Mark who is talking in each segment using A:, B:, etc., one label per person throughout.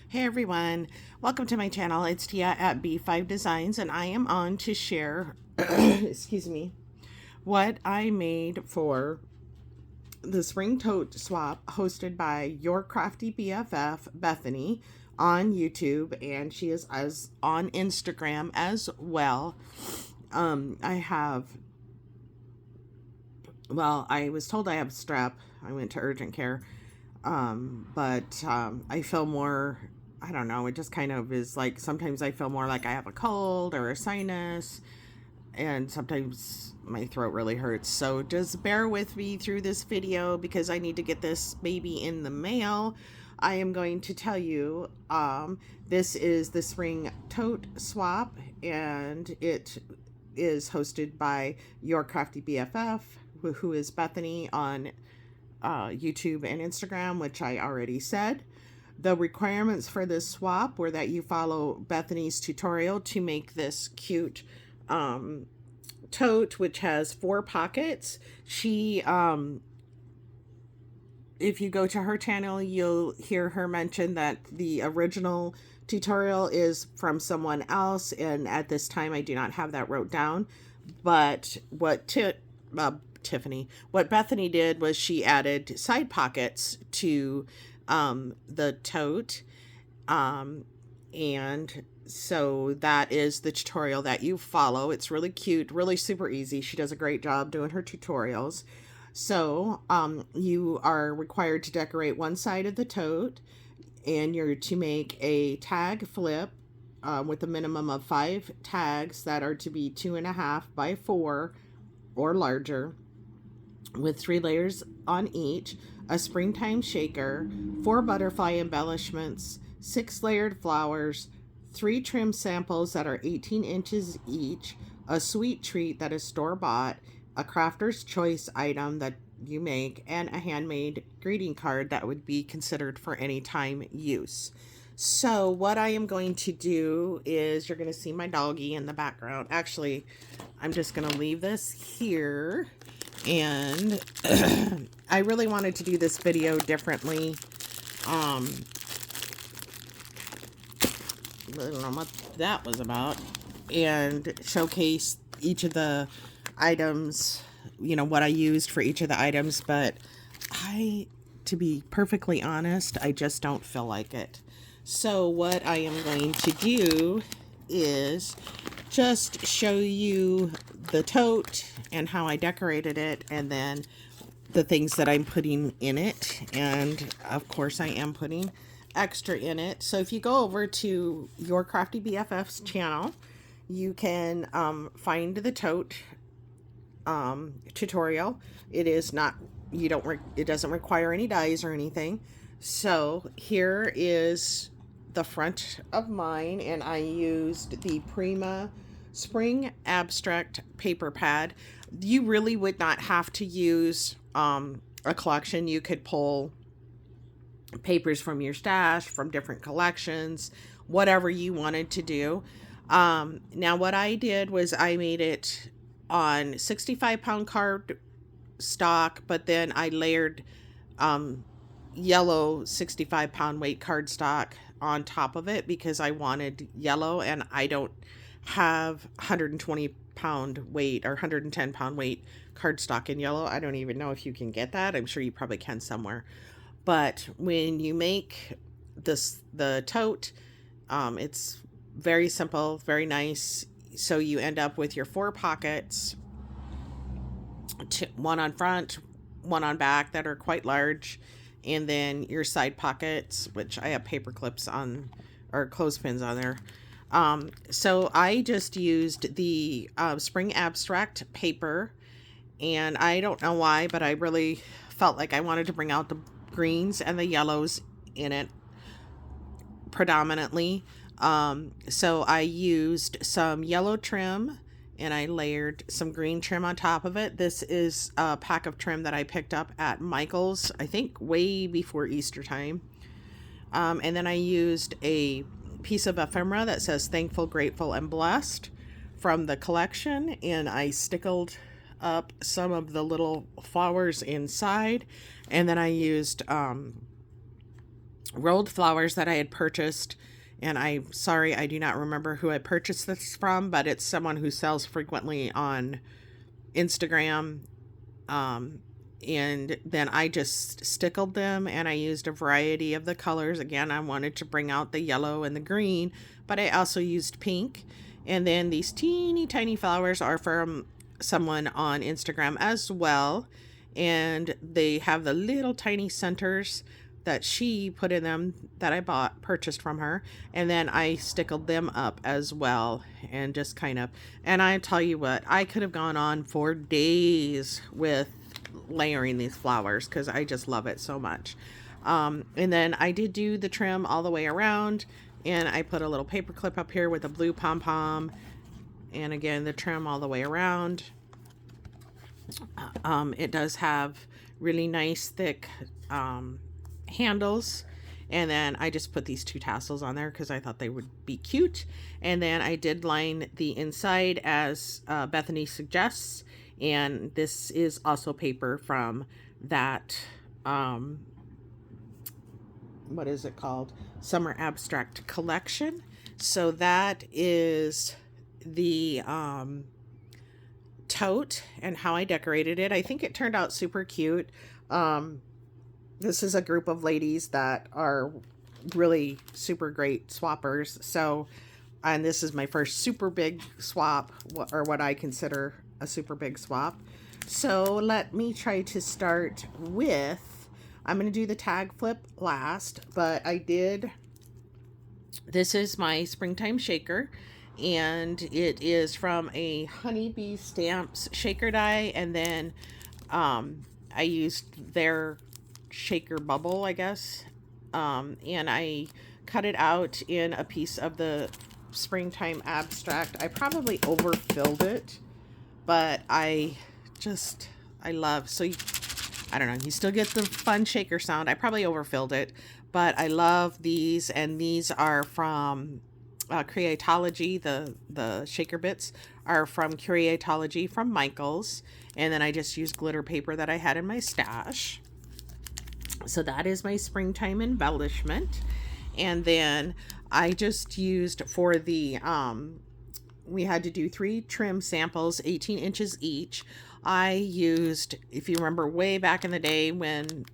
A: Hey everyone, welcome to my channel. It's Tia at B5 Designs, and I am on to share, excuse me, what I made for the spring tote swap hosted by your crafty BFF, Bethany, on YouTube, and she is as on Instagram as well. I have, well, I was told I have strep. I went to urgent care, but I feel more, I don't know, it just kind of is like sometimes I feel more like I have a cold or a sinus, and sometimes my throat really hurts. So just bear with me through this video because I need to get this baby in the mail. I am going to tell you, this is the spring tote swap, and it is hosted by your crafty BFF, who is Bethany on YouTube and Instagram, which I already said. The requirements for this swap were that you follow Bethany's tutorial to make this cute tote, which has 4 pockets. She, if you go to her channel, you'll hear her mention that the original tutorial is from someone else, and at this time I do not have that wrote down. But what Bethany did was she added side pockets to the tote, and so that is the tutorial that you follow. It's really cute, really super easy. She does a great job doing her tutorials. So you are required to decorate one side of the tote, and you're to make a tag flip with a minimum of 5 tags that are to be 2.5 by 4 or larger, with 3 layers on each, a springtime shaker, 4 butterfly embellishments, 6 layered flowers, 3 trim samples that are 18 inches each, a sweet treat that is store-bought, a crafter's choice item that you make, and a handmade greeting card that would be considered for any time use. So what I am going to do is, you're going to see my doggy in the background. Actually, I'm just going to leave this here. And I really wanted to do this video differently. I don't know what that was about. And showcase each of the items, what I used for each of the items. But to be perfectly honest, I just don't feel like it. So what I am going to do is just show you the tote and how I decorated it, and then the things that I'm putting in it. And of course I am putting extra in it. So if you go over to your Crafty BFF's channel, you can find the tote tutorial. It is not, it doesn't require any dies or anything. So here is the front of mine, and I used the Prima Spring Abstract paper pad. You really would not have to use a collection. You could pull papers from your stash, from different collections, whatever you wanted to do. Now what I did was I made it on 65-pound card stock, but then I layered yellow 65-pound weight cardstock on top of it because I wanted yellow, and I don't have 120-pound weight or 110-pound weight cardstock in yellow. I don't even know if you can get that. I'm sure you probably can somewhere. But when you make the tote, it's very simple, very nice. So you end up with your 4 pockets, 1 on front, 1 on back, that are quite large, and then your side pockets, which I have paper clips on, or clothespins on there. So I just used the Spring Abstract paper, and I don't know why, but I really felt like I wanted to bring out the greens and the yellows in it predominantly. So I used some yellow trim, and I layered some green trim on top of it. This is a pack of trim that I picked up at Michael's, I think way before Easter time. And then I used a piece of ephemera that says thankful, grateful, and blessed from the collection, and I stickled up some of the little flowers inside. And then I used rolled flowers that I had purchased. And I'm sorry, I do not remember who I purchased this from, but it's someone who sells frequently on Instagram. Um, and then I just stickled them, and I used a variety of the colors. Again, I wanted to bring out the yellow and the green, but I also used pink. And then these teeny tiny flowers are from someone on Instagram as well. And they have the little tiny centers that she put in them that I purchased from her. And then I stickled them up as well, and just kind of, and I tell you what, I could have gone on for days with layering these flowers because I just love it so much. And then I did do the trim all the way around, and I put a little paper clip up here with a blue pom-pom, and again, the trim all the way around. It does have really nice thick handles, and then I just put these 2 tassels on there because I thought they would be cute. And then I did line the inside as Bethany suggests, and this is also paper from that what is it called, Summer Abstract Collection. So that is the tote and how I decorated it. I think it turned out super cute. This is a group of ladies that are really super great swappers. So, and this is my first super big swap, or what I consider a super big swap. So let me try to start with, I'm going to do the tag flip last, but this is my springtime shaker, and it is from a Honeybee Stamps shaker die, and then I used their shaker bubble, I guess, and I cut it out in a piece of the springtime abstract. I probably overfilled it, but I love, so I don't know, you still get the fun shaker sound. I probably overfilled it, but I love these, and these are from Creatology. The shaker bits are from Creatology from Michaels, and then I just used glitter paper that I had in my stash. So that is my springtime embellishment. And then I just used for the we had to do 3 trim samples, 18 inches each. I used, if you remember way back in the day when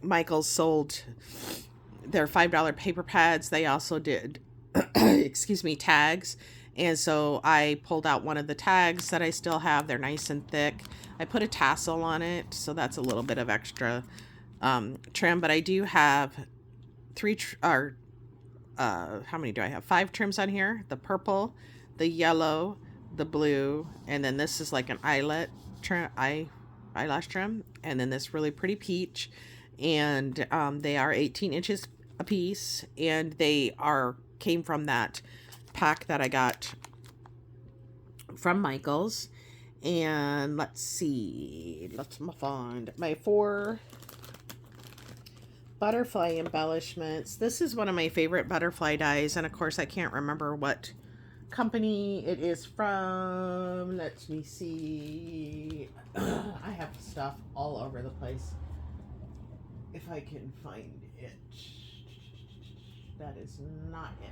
A: Michaels sold their $5 paper pads, they also did excuse me, tags. And so I pulled out one of the tags that I still have. They're nice and thick. I put a tassel on it, so that's a little bit of extra trim. But I do have how many do I have? 5 trims on here. The purple, the yellow, the blue, and then this is like an eyelash trim, and then this really pretty peach. And they are 18 inches a piece, and they came from that pack that I got from Michaels. And let's see, let's find my 4 butterfly embellishments. This is one of my favorite butterfly dies, and of course I can't remember what company it is from. Let me see. I have stuff all over the place. If I can find it. That is not it.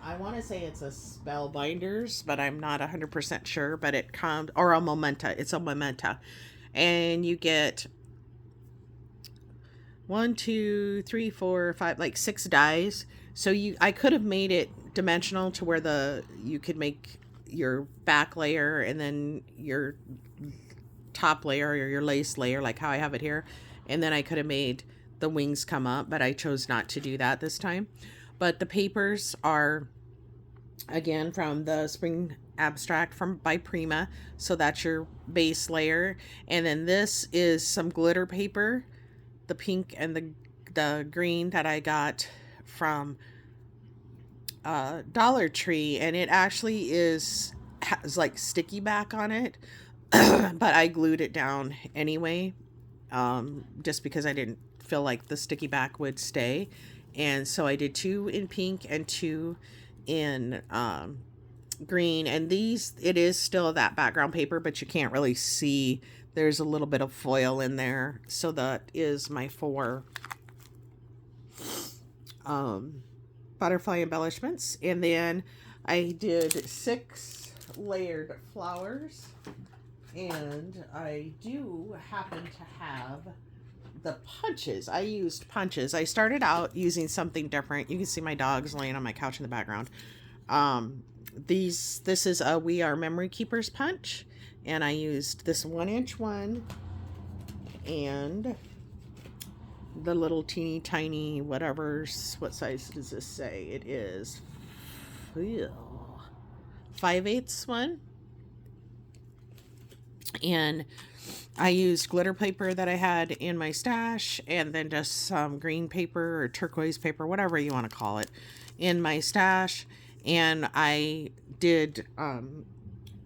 A: I want to say it's a Spellbinders, but I'm not 100% sure. But it comes, or a Momenta. It's a Momenta. And you get 1, 2, 3, 4, 5, like 6 dies. So I could have made it dimensional to where you could make your back layer and then your top layer or your lace layer, like how I have it here. And then I could have made the wings come up, but I chose not to do that this time. But the papers are, again, from the Spring Abstract by Prima. So that's your base layer. And then this is some glitter paper, the pink and the green that I got from Dollar Tree. And it actually has like sticky back on it, but I glued it down anyway, just because I didn't feel like the sticky back would stay. And so I did 2 in pink and 2 in green. And it is still that background paper, but you can't really see there's a little bit of foil in there. So that is my 4 butterfly embellishments. And then I did 6 layered flowers. And I do happen to have the punches. I used punches. I started out using something different. You can see my dogs laying on my couch in the background. This is a We Are Memory Keepers punch, and I used this 1-inch one and the little teeny tiny whatever's, what size does this say? It is 5/8 one. And I used glitter paper that I had in my stash, and then just some green paper or turquoise paper, whatever you want to call it, in my stash. And I did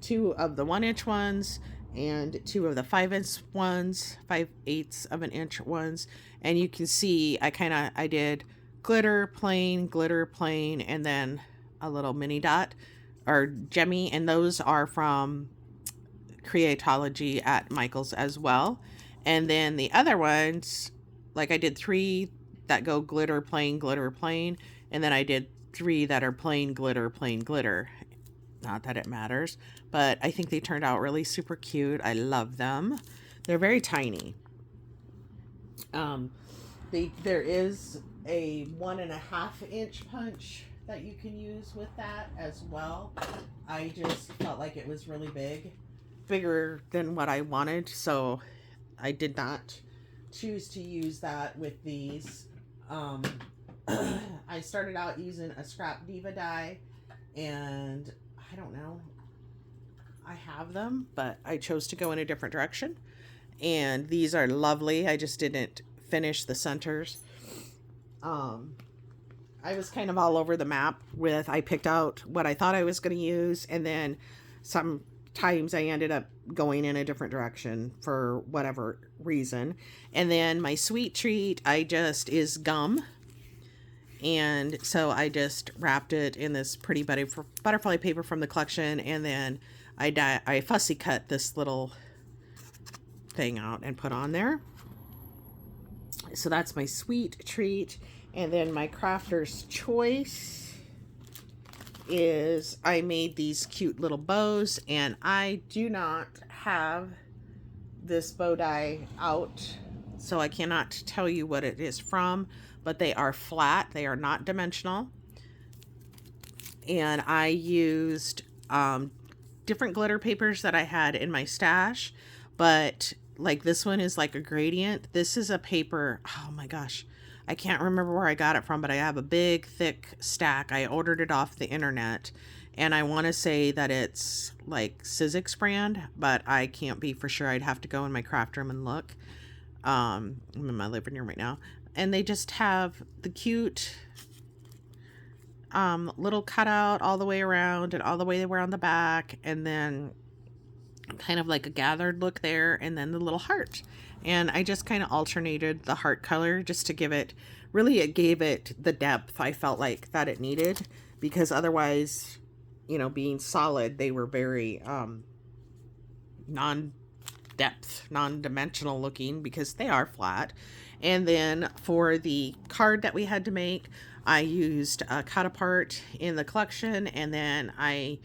A: 2 of the 1-inch ones and 2 of the 5-inch ones, 5/8 of an inch ones. And you can see I did glitter, plain, and then a little mini dot or gemmy, and those are from Creatology at Michael's as well. And then the other ones, like I did 3 that go glitter, plain, and then I did 3 that are plain, glitter. Not that it matters, but I think they turned out really super cute. I love them. They're very tiny. There is a 1.5-inch punch that you can use with that as well. I just felt like it was really bigger than what I wanted, so I did not choose to use that with these. I started out using a Scrap Diva die, and I don't know, I have them, but I chose to go in a different direction, and these are lovely. I just didn't finish the centers. I was kind of all over the map with, I picked out what I thought I was going to use, and then sometimes I ended up going in a different direction for whatever reason. And then my sweet treat, is gum. And so I just wrapped it in this pretty butterfly paper from the collection. And then I fussy cut this little thing out and put on there. So that's my sweet treat. And then my crafter's choice is I made these cute little bows, and I do not have this bow die out, so I cannot tell you what it is from, but they are flat. They are not dimensional. And I used different glitter papers that I had in my stash, but like this one is like a gradient. This is a paper, oh my gosh, I can't remember where I got it from, but I have a big, thick stack. I ordered it off the internet, and I want to say that it's like Sizzix brand, but I can't be for sure. I'd have to go in my craft room and look. I'm in my living room right now, and they just have the cute little cutout all the way around and all the way around the back, and then kind of like a gathered look there, and then the little heart. And I just kind of alternated the heart color just to give it, really it gave it the depth I felt like that it needed, because otherwise, you know, being solid, they were very non-depth, non-dimensional looking because they are flat. And then for the card that we had to make, I used a cut apart in the collection, and then I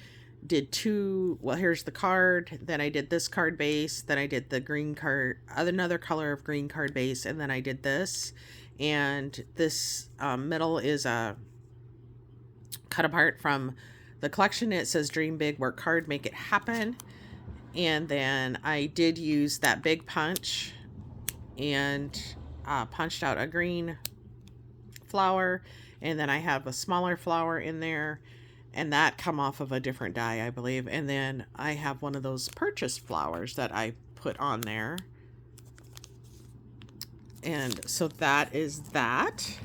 A: did 2, well, here's the card, then I did this card base, then I did the green card, another color of green card base, and then I did this. And this middle is a cut apart from the collection. It says dream big, work hard, make it happen. And then I did use that big punch and punched out a green flower, and then I have a smaller flower in there, and that come off of a different die, I believe. And then I have one of those purchased flowers that I put on there. And so that is that.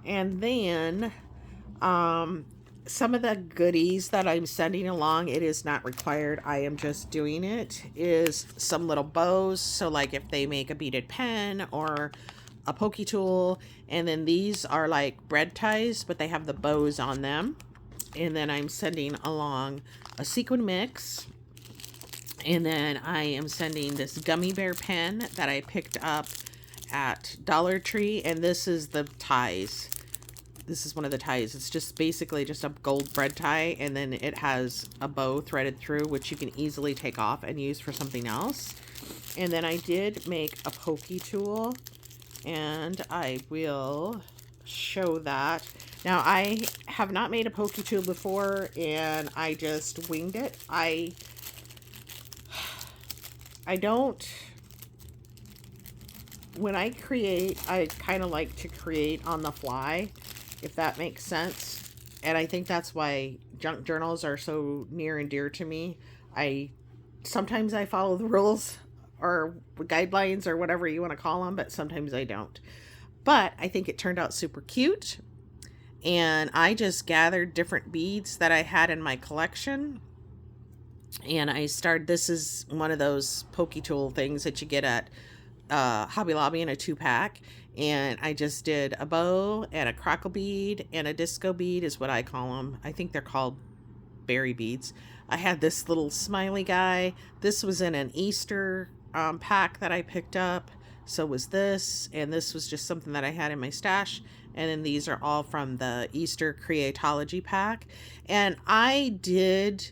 A: And then some of the goodies that I'm sending along, it is not required, I am just doing it, is some little bows. So like if they make a beaded pen or a pokey tool. And then these are like bread ties, but they have the bows on them. And then I'm sending along a sequin mix. And then I am sending this gummy bear pen that I picked up at Dollar Tree, and this is the ties. This is one of the ties. It's just basically just a gold thread tie, and then it has a bow threaded through, which you can easily take off and use for something else. And then I did make a pokey tool, and I will show that. Now, I have not made a pokey tool before, and I just winged it. I don't, when I create, I kind of like to create on the fly, if that makes sense. And I think that's why junk journals are so near and dear to me. Sometimes I follow the rules or guidelines or whatever you want to call them, but sometimes I don't. But I think it turned out super cute. And I just gathered different beads that I had in my collection. And this is one of those pokey tool things that you get at Hobby Lobby in a 2-pack. And I just did a bow and a crackle bead and a disco bead is what I call them. I think they're called berry beads. I had this little smiley guy. This was in an Easter pack that I picked up. So was this, and this was just something that I had in my stash. And then these are all from the Easter Creatology pack. And I did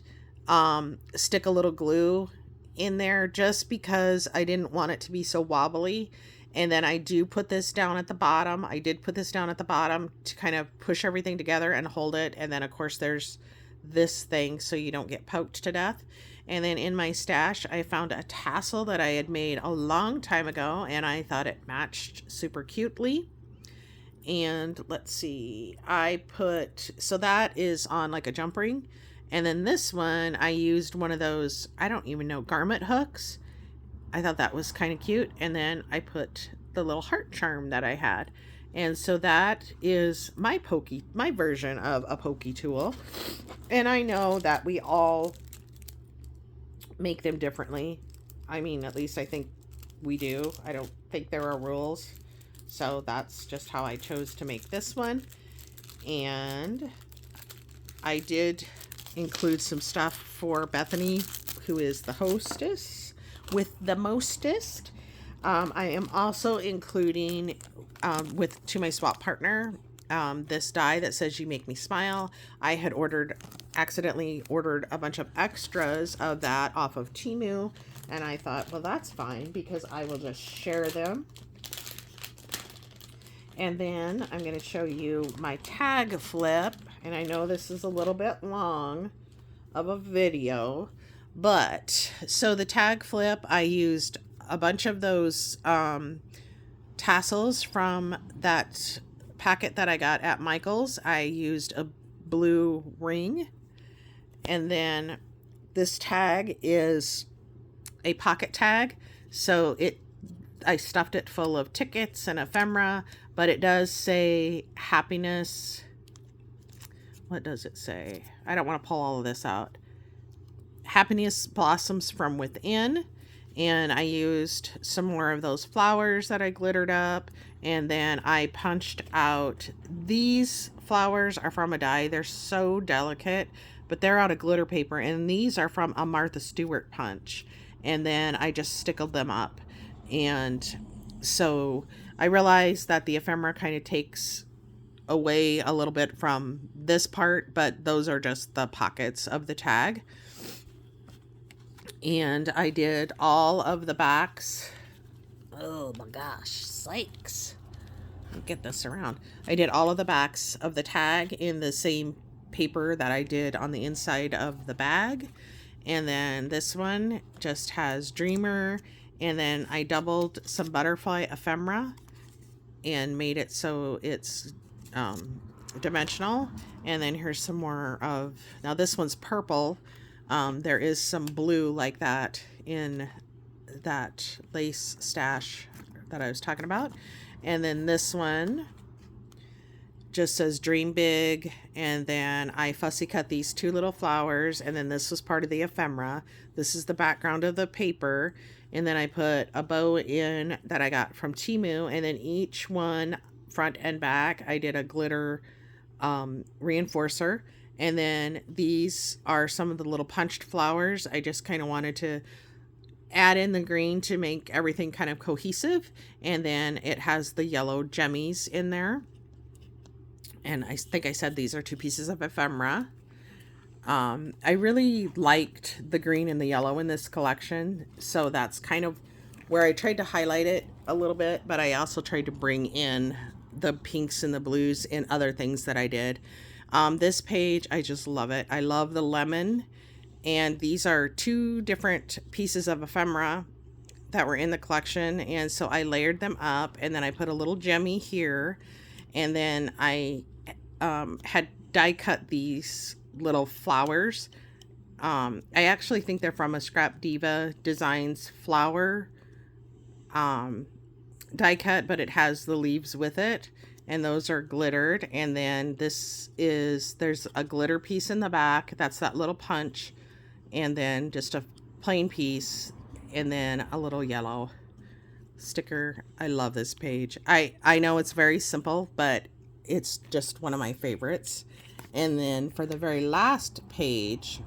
A: stick a little glue in there just because I didn't want it to be so wobbly. And then I do put this down at the bottom. I did put this down at the bottom to kind of push everything together and hold it. And then of course there's this thing so you don't get poked to death. And then in my stash, I found a tassel that I had made a long time ago, and I thought it matched super cutely. And let's see, so that is on like a jump ring. And then this one, I used one of those, I don't even know, garment hooks. I thought that was kind of cute. And then I put the little heart charm that I had. And so that is my version of a pokey tool. And I know that we all make them differently. I mean, at least I think we do. I don't think there are rules. So that's just how I chose to make this one. And I did include some stuff for Bethany, who is the hostess with the mostest. I am also including to my swap partner this die that says "You Make Me Smile." I had accidentally ordered a bunch of extras of that off of Temu, and I thought, well, that's fine because I will just share them. And then I'm going to show you my tag flip, and I know this is a little bit long of a video, but so the tag flip, I used a bunch of those tassels from that packet that I got at Michael's. I used a blue ring, and then this tag is a pocket tag, so I stuffed it full of tickets and ephemera, but it does say happiness. What does it say? I don't want to pull all of this out. Happiness blossoms from within. And I used some more of those flowers that I glittered up. And then I punched out, these flowers are from a die. They're so delicate, but they're out of glitter paper. And these are from a Martha Stewart punch. And then I just stickled them up. And so I realized that the ephemera kind of takes away a little bit from this part, but those are just the pockets of the tag. And I did all of the backs. Oh my gosh, sakes. Get this around. I did all of the backs of the tag in the same paper that I did on the inside of the bag. And then this one just has Dreamer. And then I doubled some butterfly ephemera and made it so it's dimensional. And then here's some more of, now this one's purple. There is some blue like that in that lace stash that I was talking about. And then this one just says Dream Big. And then I fussy cut these two little flowers. And then this was part of the ephemera. This is the background of the paper. And then I put a bow in that I got from Temu. And then each one, front and back, I did a glitter reinforcer. And then these are some of the little punched flowers. I just kind of wanted to add in the green to make everything kind of cohesive. And then it has the yellow gemmies in there. And I think I said these are 2 pieces of ephemera. I really liked the green and the yellow in this collection. So that's kind of where I tried to highlight it a little bit, but I also tried to bring in the pinks and the blues in other things that I did. This page, I just love it. I love the lemon, and these are 2 different pieces of ephemera that were in the collection, and so I layered them up, and then I put a little gemmy here, and then I had die cut these little flowers. I actually think they're from a Scrap Diva Designs flower die cut, but it has the leaves with it, and those are glittered. And then there's a glitter piece in the back, that's that little punch, and then just a plain piece, and then a little yellow sticker. I love this page. I know it's very simple, but it's just one of my favorites. And then for the very last page,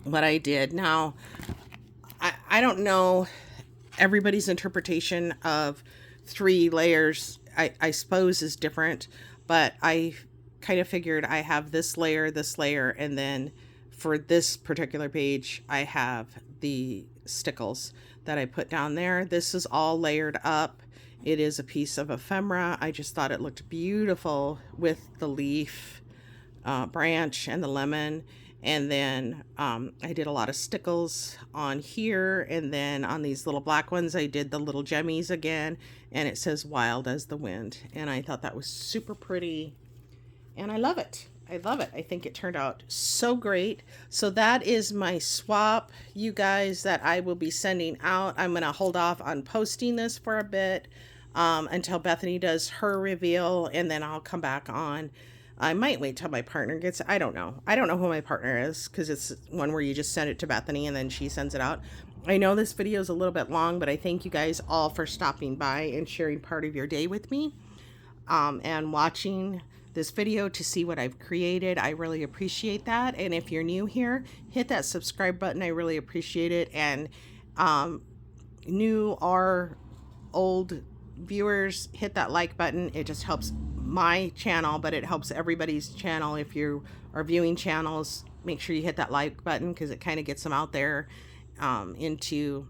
A: what I did, now I don't know everybody's interpretation of 3 layers, I suppose is different, but I kind of figured I have this layer, and then for this particular page, I have the stickles that I put down there. This is all layered up. It is a piece of ephemera. I just thought it looked beautiful with the leaf branch and the lemon. And then I did a lot of stickles on here, and then on these little black ones I did the little gemmies again, and it says wild as the wind, and I thought that was super pretty, and I love it. I love it. I think it turned out so great. So that is my swap, you guys, that I will be sending out. I'm going to hold off on posting this for a bit until Bethany does her reveal, and then I'll come back on. I might wait till my partner gets, I don't know. I don't know who my partner is, because it's one where you just send it to Bethany and then she sends it out. I know this video is a little bit long, but I thank you guys all for stopping by and sharing part of your day with me and watching this video to see what I've created. I really appreciate that. And if you're new here, hit that subscribe button. I really appreciate it. And new or old viewers, hit that like button. It just helps my channel, but it helps everybody's channel. If you are viewing channels, make sure you hit that like button, because it kind of gets them out there into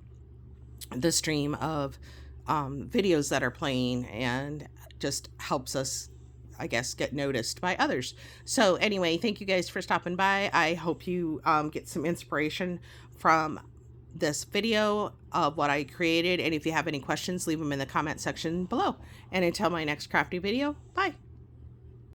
A: the stream of videos that are playing, and just helps us, I guess, get noticed by others. So anyway, thank you guys for stopping by. I hope you get some inspiration from this video of what I created. And if you have any questions, leave them in the comment section below. And until my next crafty video, bye.